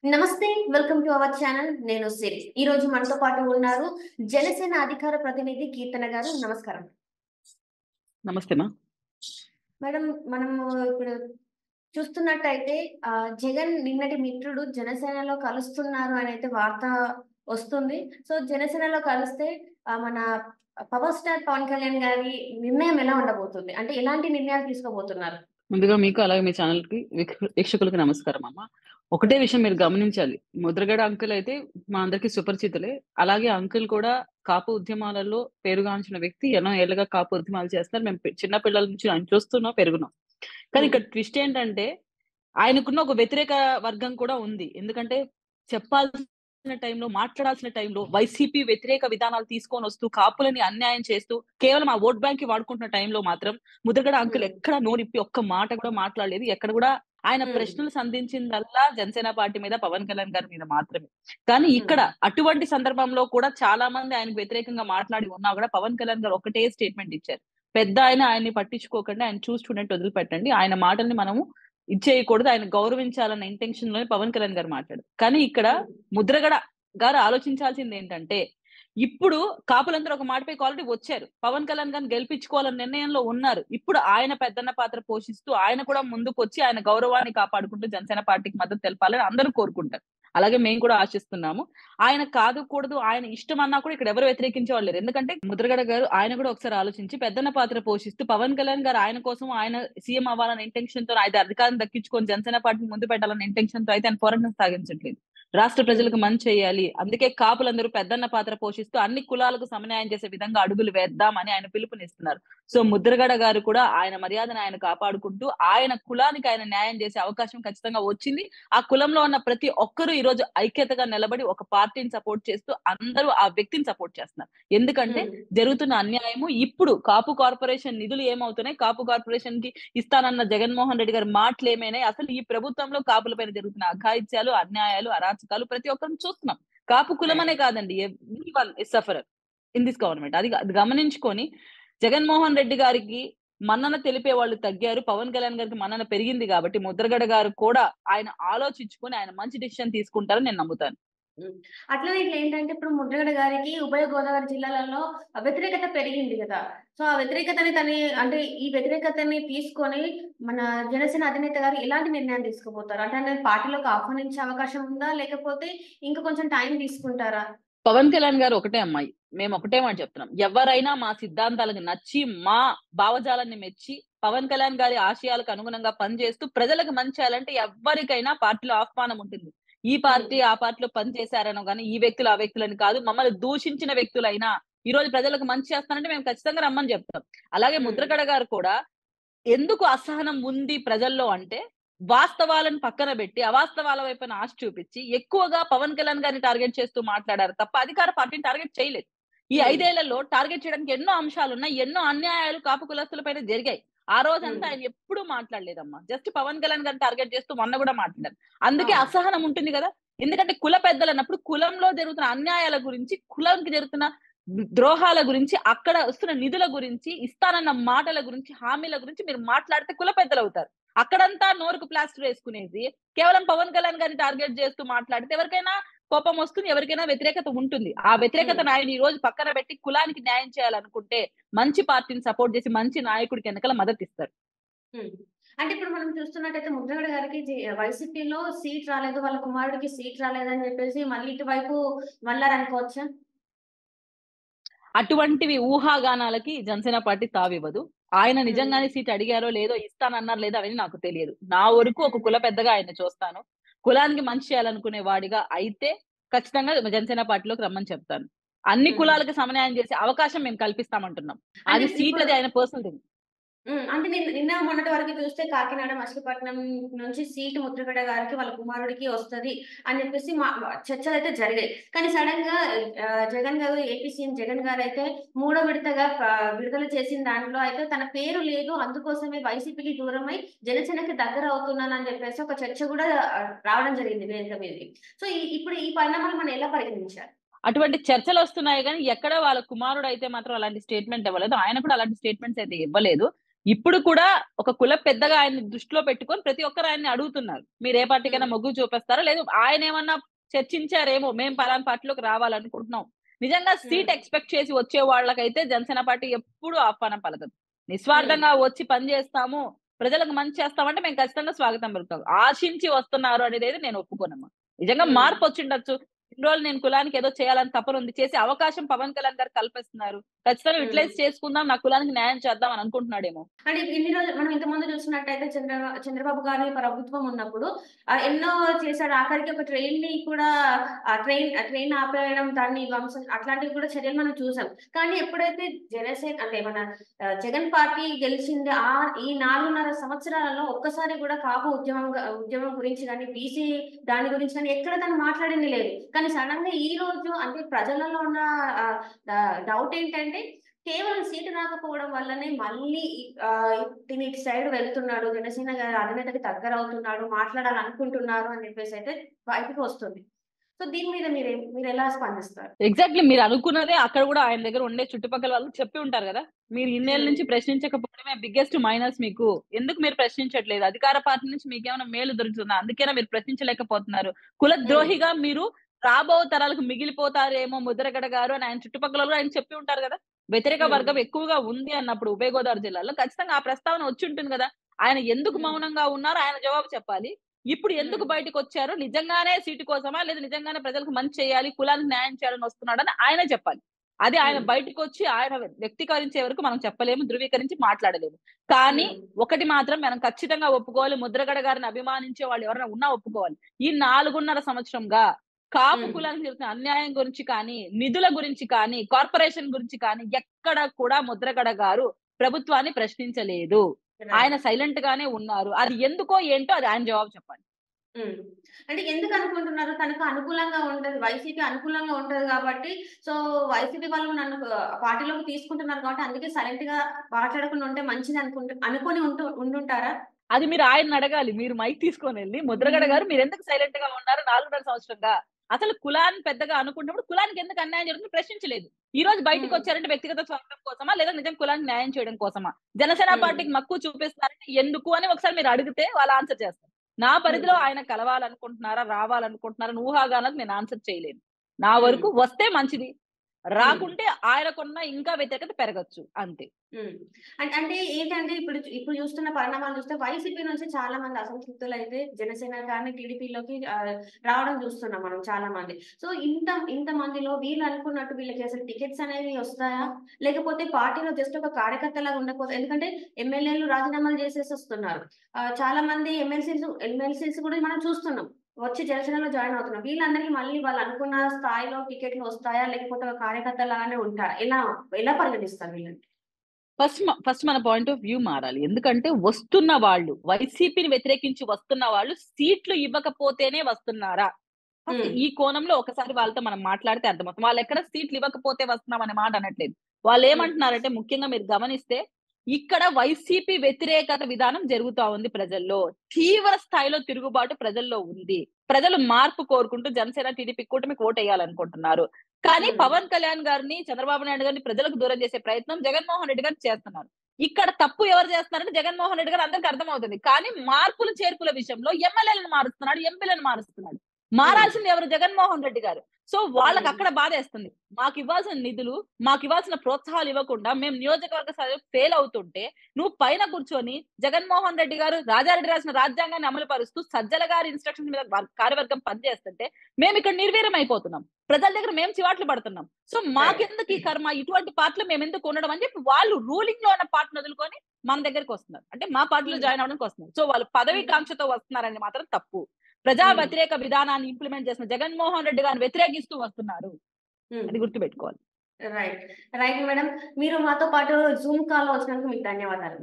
నమస్తే. Welcome to our channel. నేను సిరి. ఈరోజు మనతో పాటు ఉన్నారు జనసేన అధికార ప్రతినిధి కీర్తన గారు. నమస్కారం. నమస్తే మా. మేడం, మనము ఇప్పుడు చూస్తున్నట్టయితే జగన్ నిన్నటి మిత్రుడు జనసేనలో కలుస్తున్నారు అనైతే వార్త వస్తుంది. సో, జనసేనలో కలిస్తే మన పవర్ స్టార్ పవన్ కళ్యాణ్ గారి నిర్ణయం ఎలా ఉండబోతుంది? అంటే ఎలాంటి నిర్ణయాలు తీసుకోబోతున్నారు? ముందుగా మీకు అలాగే మీ ఛానల్‌కి వీక్షకులకి నమస్కారం అమ్మ. ఒకటే విషయం మీరు గమనించాలి. ముద్రగడ అంకుల్ అయితే మా అందరికీ సుపరిచితులే. అలాగే అంకుల్ కూడా కాపు ఉద్యమాలలో పేరుగాంచిన వ్యక్తి. ఎన్నో ఏళ్లుగా కాపు ఉద్యమాలు చేస్తున్నారు. మేము చిన్న పిల్లల నుంచి ఆయన చూస్తున్నాం, పెరుగున్నాం. కానీ హ్మ్. ఇక్కడ ట్విస్ట్ ఏంటంటే ఆయనకున్న ఒక వ్యతిరేక వర్గం కూడా ఉంది. ఎందుకంటే చెప్పాల్సిన టైంలో, మాట్లాడాల్సిన టైంలో వైసీపీ వ్యతిరేక విధానాలు తీసుకొనొస్తూ, కాపులని అన్యాయం చేస్తూ, కేవలం ఆ ఓట్ బ్యాంక్‌కి వాడుకుంటున్న టైంలో మాత్రం ముద్రగడ అంకుల్ హ్మ్. ఎక్కడ నోరిప్పి ఒక్క మాట కూడా మాట్లాడలేదు. ఎక్కడ కూడా ఆయన హ్మ్. ప్రశ్నలు సంధించిందల్లా జనసేన పార్టీ మీద, పవన్ కళ్యాణ్ గారి మీద మాత్రమే. కానీ ఇక్కడ హ్మ్. అటువంటి సందర్భంలో కూడా చాలా మంది ఆయనకు వ్యతిరేకంగా మాట్లాడి ఉన్నా కూడా పవన్ కళ్యాణ్ గారు ఒకటే స్టేట్‌మెంట్ ఇచ్చారు. పెద్దాయన ఆయన్ని పట్టించుకోకండి. ఆయన చూసి చూడనట్టు వదిలిపెట్టండి. ఆయన మాటల్ని మనము ఇచ్చేయకూడదు. ఆయన గౌరవించాలన్న ఇంటెన్షన్‌లోనే పవన్ కళ్యాణ్ గారు మాట్లాడారు. కానీ ఇక్కడ హ్మ్. ముద్రగడ గారు ఆలోచించాల్సిందేంటంటే, ఇప్పుడు కాపులందరూ ఒక మాటపైకి ఆల్రెడీ వచ్చారు. పవన్ కళ్యాణ్ గారిని గెలిపించుకోవాలన్న నిర్ణయంలో ఉన్నారు. ఇప్పుడు ఆయన పెద్దన్న పాత్ర పోషిస్తూ, ఆయన కూడా ముందుకొచ్చి ఆయన గౌరవాన్ని కాపాడుకుంటూ జనసేన పార్టీకి మద్దతు తెలపాలని అందరూ కోరుకుంటారు. అలాగే మేము కూడా ఆశిస్తున్నాము. ఆయన కాదు, కూడదు, ఆయన ఇష్టం అన్నా కూడా ఇక్కడ ఎవరు వ్యతిరేకించే వాళ్ళు లేరు. ఎందుకంటే ముద్రగడ గారు ఆయన కూడా ఒకసారి ఆలోచించి పెద్దన్న పాత్ర పోషిస్తూ పవన్ కళ్యాణ్ గారు ఆయన కోసం ఆయన సీఎం అవ్వాలన్న ఇంటెన్షన్‌తో అయితే అధికారం దక్కించుకొని జనసేన పార్టీని ముందు పెట్టాలన్న ఇంటెన్షన్‌తో అయితే ఆయన పోరాటం సాగించట్లేదు. రాష్ట్ర హ్మ్. ప్రజలకు మంచి చేయాలి. అందుకే కాపులందరూ పెద్దన్న పాత్ర పోషిస్తూ అన్ని కులాలకు సమన్యాయం చేసే విధంగా అడుగులు వేద్దామని ఆయన పిలుపునిస్తున్నారు. సో, ముద్రగడ గారు కూడా ఆయన మర్యాదను ఆయన కాపాడుకుంటూ ఆయన కులానికి ఆయన న్యాయం చేసే అవకాశం ఖచ్చితంగా వచ్చింది. ఆ కులంలో ఉన్న ప్రతి ఒక్కరు ఈరోజు ఐక్యతగా నిలబడి ఒక పార్టీని సపోర్ట్ చేస్తూ అందరూ ఆ వ్యక్తిని సపోర్ట్ చేస్తున్నారు. ఎందుకంటే హ్మ్. జరుగుతున్న అన్యాయము ఇప్పుడు కాపు కార్పొరేషన్ నిధులు ఏమవుతున్నాయి? కాపు కార్పొరేషన్‌కి ఇస్తానన్న జగన్మోహన్ రెడ్డి గారి మాటలేమైనాయి? అసలు ఈ ప్రభుత్వంలో కాపుల పైన జరుగుతున్న అఘాయిత్యాలు, అన్యాయాలు, అరాచకాలు ప్రతి ఒక్కరం చూస్తున్నాం. కాపు కులమనే రైట్. కాదండి. Everyone is sufferer in this government. అది గమనించుకొని జగన్మోహన్ రెడ్డి గారికి మన్నన తెలిపే వాళ్ళు తగ్గారు. పవన్ కళ్యాణ్ గారికి మన్నన పెరిగింది గాబట్టి ముద్రగడ గారు కూడా ఆయన ఆలోచించుకొని ఆయన మంచి డెసిషన్ తీసుకుంటారని నేను నమ్ముతాను. హ్మ్. అట్లనే ఇట్లేంటంటే ఇప్పుడు ముద్రగడ గారికి ఉభయ గోదావరి జిల్లాలలో వ్యతిరేకత పెరిగింది గదా! సో, ఆ వ్యతిరేకతని అంటే ఈ వ్యతిరేకతని తీసుకొని మన జనసేన అధినేత గారు ఎలాంటి నిర్ణయం తీసుకోబోతారు? అంటే ఆయన పార్టీలోకి ఆహ్వానించే అవకాశం ఉందా? లేకపోతే ఇంకా కొంచెం టైం తీసుకుంటారా? పవన్ కళ్యాణ్ గారు ఒకటే అమ్మాయి. మేము ఒకటే మాట చెప్తున్నాం. ఎవరైనా మా సిద్ధాంతాలకు నచ్చి, మా భావజాలాన్ని మెచ్చి, పవన్ కళ్యాణ్ గారి ఆశయాలకు అనుగుణంగా పనిచేస్తూ ప్రజలకు మంచి చేయాలంటే ఎవ్వరికైనా పార్టీలో ఆహ్వానం ఉంటుంది. ఈ హ్మ్. పార్టీ, ఆ పార్టీలో పని చేశారనో గాని, ఈ వ్యక్తులు, ఆ వ్యక్తులని కాదు. మమ్మల్ని దూషించిన వ్యక్తులైనా, ఈరోజు ప్రజలకు మంచి చేస్తానంటే మేము ఖచ్చితంగా రమ్మని చెప్తాం. అలాగే హ్మ్. ముద్రగడ గారు కూడా ఎందుకు అసహనం ఉంది ప్రజల్లో అంటే, వాస్తవాలను పక్కన బెట్టి, అవాస్తవాల వైపున ఆశ చూపిచ్చి, ఎక్కువగా పవన్ కళ్యాణ్ గారిని టార్గెట్ చేస్తూ మాట్లాడారు తప్ప, అధికార పార్టీని టార్గెట్ చేయలేదు. ఈ హ్మ్. 5 ఏళ్లలో టార్గెట్ చేయడానికి ఎన్నో అంశాలున్నాయి. ఎన్నో అన్యాయాలు కాపు కులస్తుల పైన జరిగాయి. ఆ రోజంతా హ్మ్. ఆయన ఎప్పుడూ మాట్లాడలేదమ్మా. జస్ట్ పవన్ కళ్యాణ్ గారిని టార్గెట్ చేస్తూ మొన్న గూడా మాట్లాడారు. అందుకే అవును. అసహనం ఉంటుంది గదా! ఎందుకంటే కుల పెద్దలన్నప్పుడు కులంలో జరుగుతున్న అన్యాయాల గురించి, కులంకి జరుగుతున్న ద్రోహాల గురించి, అక్కడ వస్తున్న నిధుల గురించి, ఇస్తానన్న మాటల గురించి, హామీల గురించి మీరు మాట్లాడితే కుల పెద్దలవుతారు. అక్కడంతా నోరుకు ప్లాస్టర్ వేసుకునేసి, కేవలం పవన్ కళ్యాణ్ గారిని టార్గెట్ చేస్తూ మాట్లాడితే ఎవరికైనా కోపం వస్తుంది. ఎవరికైనా వ్యతిరేకత ఉంటుంది. ఆ హ్మ్. వ్యతిరేకతను ఆయన ఈ రోజు పక్కన పెట్టి కులానికి న్యాయం చేయాలనుకుంటే, మంచి పార్టీని సపోర్ట్ చేసి, మంచి నాయకుడికి ఎనకాల మద్దతిస్తారు. హ్మ్. అంటే ఇప్పుడు మనం చూస్తున్నట్టయితే ముద్రగడ గారికి వైసీపీలో సీట్ రాలేదు. వాళ్ళ కుమారుడికి సీట్ రాలేదని జెప్పేసి మళ్ళీ ఇటువైపు మళ్లారనుకోవచ్చా? అటువంటివి ఊహాగానాలకి జనసేన పార్టీ తావివ్వదు. ఆయన హ్మ్. నిజంగానే సీట్ అడిగారో లేదో, ఇస్తానన్నారో లేదో అవన్నీ నాకు తెలియదు. నా వరకు ఒక హ్మ్. కుల పెద్దగా ఆయన్ని చూస్తాను. కులానికి మంచి చేయాలనుకునే వాడిగా అయితే ఖచ్చితంగా జనసేన పార్టీలోకి రమ్మని చెప్తాను. అన్ని హ్మ్. కులాలకు సమన్యాయం చేసే అవకాశం మేము కల్పిస్తామంటున్నాం. అంటే అది సీట్ ఇప్పుడు అది ఆయన పర్సనల్ థింగ్. అంటే నిన్న మొన్నటి వరకు చూస్తే కాకినాడ, మచిలీపట్నం నుంచి సీటు ముద్రగడ గారికి, వాళ్ళ కుమారుడికి వస్తది అని జెప్పేసి చర్చలైతే జరిగాయి. కానీ సడెన్‌గా జగన్ గారు, ఏపీ సీఎం జగన్ గారైతే మూడో విడతగా విడుదల చేసిన దాంట్లో అయితే తన పేరు లేదు. అందుకోసమే వైసీపీకి దూరమై జనసేనకి దగ్గరవుతున్నానని జెప్పేసి ఒక చర్చ గూడా రావడం జరిగింది వేదిక మీదకి. సో, ఇప్పుడు ఈ పరిణామాలు మనం ఎలా పరిగణించాలి? అటువంటి చర్చలొస్తున్నాయి గానీ, ఎక్కడ వాళ్ళ కుమారుడైతే మాత్రం అలాంటి స్టేట్‌మెంట్ ఇవ్వలేదు. ఆయన కూడా అలాంటి స్టేట్‌మెంట్స్ అయితే ఇవ్వలేదు. ఇప్పుడు కూడా ఒక కుల పెద్దగా ఆయన్ని దృష్టిలో పెట్టుకొని ప్రతి ఒక్కరు ఆయన్ని అడుగుతున్నారు. మీరు ఏ పార్టీకైనా మొగ్గు చూపిస్తారా? లేదు ఆయన ఏమన్నా చర్చించారేమో మేము పలానా పార్టీలోకి రావాలనుకుంటున్నాం. నిజంగా సీట్ ఎక్స్‌పెక్ట్ చేసి వచ్చే వాళ్ళకైతే జనసేన పార్టీ ఎప్పుడు ఆహ్వానం పలకదు. నిస్వార్థంగా వచ్చి పని చేస్తాము, ప్రజలకు మంచి చేస్తామంటే మేము ఖచ్చితంగా స్వాగతం పలుకుతాం. ఆశించి వస్తున్నారు అనేదైతే నేను ఒప్పుకోనమ్మా. నిజంగా మార్పొచ్చుండొచ్చు. ఇన్ని రోజులు నేను కులానికి ఏదో చేయాలని తపనుంది. చేసే అవకాశం పవన్ కళ్యాణ్ గారు కల్పిస్తున్నారు. ఖచ్చితంగా యుటిలైజ్ చేసుకుందాం, నా కులానికి న్యాయం చేద్దాం అని అనుకుంటున్నాడేమో. అంటే ఇన్ని రోజులు మనం ఇంతకుముందు చూసినట్టయితే చంద్రబాబు గారి ప్రభుత్వం ఉన్నప్పుడు ఎన్నో చేశాడు. ఆఖరికి ఒక ట్రైన్‌ని కూడా ట్రైన్ ఆపేయడం, దాన్ని ధ్వంసం అట్లాంటివి కూడా చర్యలు మనం చూసాం. కానీ ఎప్పుడైతే జనసేన అంటే మన జగన్ పార్టీ గెలిచింది ఈ 4.5 సంవత్సరాలలో ఒక్కసారి కూడా కాపు ఉద్యమం గురించి గాని, బీసీ దాని గురించి గాని ఎక్కడ తను మాట్లాడింది లేదు. కానీ సడెన్‌గా ఈ రోజు అంటే ప్రజలలో ఉన్న డౌట్ ఏంటంటే కేవలం సీటు రాకపోవడం వల్లనే మళ్ళీ తిను ఇటు సైడ్ వెళ్తున్నాడు. జనసేన గారి అధినేతకి దగ్గరవుతున్నాడు. మాట్లాడాలనుకుంటున్నారు అని చెప్పేసయితే బయటకి వస్తుంది. సో, దీని మీద మీరెలా స్పందిస్తారు? ఎగ్జాక్ట్‌లీ మీరు అనుకున్నదే అక్కడ గూడా ఆయన దగ్గర ఉండే చుట్టుపక్కల వాళ్ళకి చెప్పి ఉంటారు గదా! మీరు ఇన్నేళ్ల హ్మ్. నుంచి ప్రశ్నించకపోవడమే బిగ్గెస్ట్ మైనస్ మీకు. ఎందుకు మీరు ప్రశ్నించట్లేదు? అధికార పార్టీ నుంచి మీకేమైనా మేలు దొరుకుతుందా? అందుకేనా మీరు ప్రశ్నించలేకపోతున్నారు? హ్మ్. కులద్రోహిగా మీరు రాబో తరాలకు మిగిలిపోతారేమో ముద్రగడ గారు అని ఆయన చుట్టుపక్కల గూడా ఆయన చెప్పి ఉంటారు గదా! వ్యతిరేక హ్మ్. వర్గం ఎక్కువగా ఉంది అన్నప్పుడు ఉభయ గోదావరి జిల్లాలో ఖచ్చితంగా ఆ ప్రస్తావన వచ్చుంటుంది గదా! ఆయన ఎందుకు హ్మ్. మౌనంగా ఉన్నారో ఆయన జవాబు చెప్పాలి. ఇప్పుడు ఎందుకు హ్మ్. బయటకొచ్చారు? నిజంగానే సీటు కోసమా? లేదా నిజంగానే ప్రజలకు మంచి చేయాలి, కులానికి న్యాయం చేయాలని వస్తున్నాడని ఆయనే చెప్పాలి. అది ఆయన హ్మ్. బయటకొచ్చి ఆయన వ్యక్తీకరించే వరకు మనం చెప్పలేము, ధృవీకరించి మాట్లాడలేము. కానీ హ్మ్. ఒకటి మాత్రం మనం ఖచ్చితంగా ఒప్పుకోవాలి. ముద్రగడ గారిని అభిమానించే వాళ్ళు ఎవరైనా ఉన్నా ఒప్పుకోవాలి. ఈ 4.5 సంవత్సరంగా కాపు హ్మ్. కులానికి జరుగుతున్న అన్యాయం గురించి కానీ, నిధుల గురించి కానీ, కార్పొరేషన్ గురించి కానీ ఎక్కడ కూడా ముద్రగడ గారు ప్రభుత్వాన్ని ప్రశ్నించలేదు. ఆయన రైట్. సైలెంట్ గానే ఉన్నారు. అది ఎందుకో ఏంటో అది ఆయన జవాబు చెప్పాలి. హ్మ్. అంటే ఎందుకనుకుంటున్నారు? తనకు అనుకూలంగా ఉంటది. వైసీపీ అనుకూలంగా ఉంటది గాబట్టి, సో, వైసీపీ వాళ్ళు నన్ను పార్టీలోకి తీసుకుంటున్నారు కాబట్టి, అందుకే సైలెంట్‌గా మాట్లాడకుండా ఉంటే మంచిది అనుకోని ఉండుంటారా? అది మీరు ఆయన్నడగాలి. మీరు మైక్ తీసుకొనెళ్లి ముద్రగడ గారు మీరెందుకు సైలెంట్‌గా ఉన్నారు 4.5 సంవత్సరంగా? అసలు కులాన్ని పెద్దగా అనుకున్నప్పుడు కులానికి ఎందుకు అన్యాయం జరుగుతుందో ప్రశ్నించలేదు. ఈ రోజు హ్మ్. బయటికొచ్చారంటే వ్యక్తిగత స్వార్థం కోసమా? లేదా నిజం కులానికి న్యాయం చేయడం కోసమా? జనసేన హ్మ్. పార్టీకి మక్కువ చూపిస్తున్నారంటే ఎందుకు అని ఒకసారి మీరు అడిగితే వాళ్ళు ఆన్సర్ చేస్తారు. నా హ్మ్. పరిధిలో ఆయన కలవాలనుకుంటున్నారా? రావాలనుకుంటున్నారా? అని ఊహాగానాలకు నేను ఆన్సర్ చేయలేను. నా హ్మ్. వరకు వస్తే మంచిది. హ్మ్. రాకుంటే ఆయనకున్న ఇంకా వ్యతిరేకత పెరగొచ్చు అంతే. హ్మ్. అంటే ఏంటంటే ఇప్పుడు చూస్తున్న పరిణామాలు చూస్తే వైసీపీ నుంచి చాలా మంది అసంతృప్తులైతే జనసేన గాని, టీడీపీలోకి రావడం చూస్తున్నాం మనం చాలా మంది. సో, ఇంతమందిలో వీళ్ళు అనుకున్నట్టు వీళ్ళకి అసలు టికెట్స్ అనేవి వస్తాయా? లేకపోతే పార్టీలో జస్ట్ ఒక కార్యకర్తలాగా ఉండకపోతే ఎందుకంటే ఎమ్మెల్యేలు రాజీనామాలు చేసేసొస్తున్నారు. చాలా మంది ఎమ్మెల్సీస్ కూడా మనం చూస్తున్నాం. వచ్చి జనసేనలో జాయిన్ అవుతున్నారు. వీళ్ళందరికీ మళ్ళీ వాళ్ళు అనుకున్న స్థాయిలో టికెట్లు వస్తాయా? లేకపోతే ఒక కార్యకర్తలాగానే ఉంటారా? ఎలా పరిగణిస్తారు వీళ్ళని? ఫస్ట్ మన పాయింట్ ఆఫ్ వ్యూ మారాలి. ఎందుకంటే వస్తున్న వాళ్ళు వైసీపీని వ్యతిరేకించి వస్తున్న వాళ్ళు సీట్లు ఇవ్వకపోతేనే వస్తున్నారా? ఫస్ట్ హ్మ్. ఈ కోణంలో ఒకసారి వాళ్ళతో మనం మాట్లాడితే అర్థమవుతుంది. వాళ్ళెక్కడ సీట్లు ఇవ్వకపోతే వస్తున్నాం అనే మాట అనట్లేదు. హ్మ్. వాళ్ళేమంటున్నారంటే ముఖ్యంగా మీరు గమనిస్తే ఇక్కడ వైసీపీ వ్యతిరేకత విధానం జరుగుతా ఉంది ప్రజల్లో. తీవ్ర స్థాయిలో తిరుగుబాటు ప్రజల్లో ఉంది. ప్రజలు మార్పు కోరుకుంటూ జనసేన, టీడీపీ కూటమికి ఓటెయ్యాలనుకుంటున్నారు. కానీ హ్మ్. పవన్ కళ్యాణ్ గారిని, చంద్రబాబు నాయుడు గారిని ప్రజలకు దూరం చేసే ప్రయత్నం జగన్మోహన్ రెడ్డి గారు చేస్తున్నారు. ఇక్కడ తప్పు ఎవరు చేస్తున్నారంటే జగన్మోహన్ రెడ్డి గారు అందరికి అర్థమవుతుంది. కానీ మార్పులు, చేర్పుల విషయంలో ఎమ్మెల్యేలను మారుస్తున్నాడు, ఎంపీలను మారుస్తున్నాడు. హ్మ్. మారాల్సింది ఎవరు? జగన్మోహన్ రెడ్డి గారు. సో హ్మ్. వాళ్ళకక్కడ బాధేస్తుంది. మాకివ్వాల్సిన నిధులు, మాకివ్వాల్సిన ప్రోత్సాహాలు ఇవ్వకుండా మేము నియోజకవర్గ స్థాయిలో ఫెయిల్ అవుతుంటే, నువ్వు పైన కూర్చొని జగన్మోహన్ రెడ్డి గారు రాజారెడ్డి రాసిన రాజ్యాంగాన్ని అమలు పరుస్తూ సజ్జల గారి ఇన్‌స్ట్రక్షన్స్ మీద కార్యవర్గం పనిచేస్తుంటే, మేమిక్కడ నిర్వీర్యం అయిపోతున్నాం. ప్రజల దగ్గర మేము చివాట్లు పడుతున్నాం. So right. మాకెందుకు ఈ కర్మ? ఇటువంటి పార్టీలో మేమెందుకు ఉండడం అని చెప్పి వాళ్ళు రూలింగ్‌లో ఉన్న పార్టీని వదులుకొని మన దగ్గరికొస్తున్నారు. అంటే మా పార్టీలో హ్మ్. జాయిన్ అవ్వడానికి వస్తున్నారు. సో వాళ్ళు పదవి హ్మ్. కాంక్షతో వస్తున్నారని మాత్రం తప్పు. ప్రజా హ్మ్. వ్యతిరేక విధానాన్ని ఇంప్లిమెంట్ చేసిన జగన్మోహన్ రెడ్డి గారిని వ్యతిరేకిస్తూ వస్తున్నారు. హ్మ్. అది గుర్తుపెట్టుకోవాలి. రైట్. Right madam. మీరు మాతో పాటు జూమ్ కాల్‌లో వచ్చినందుకు మీకు ధన్యవాదాలు.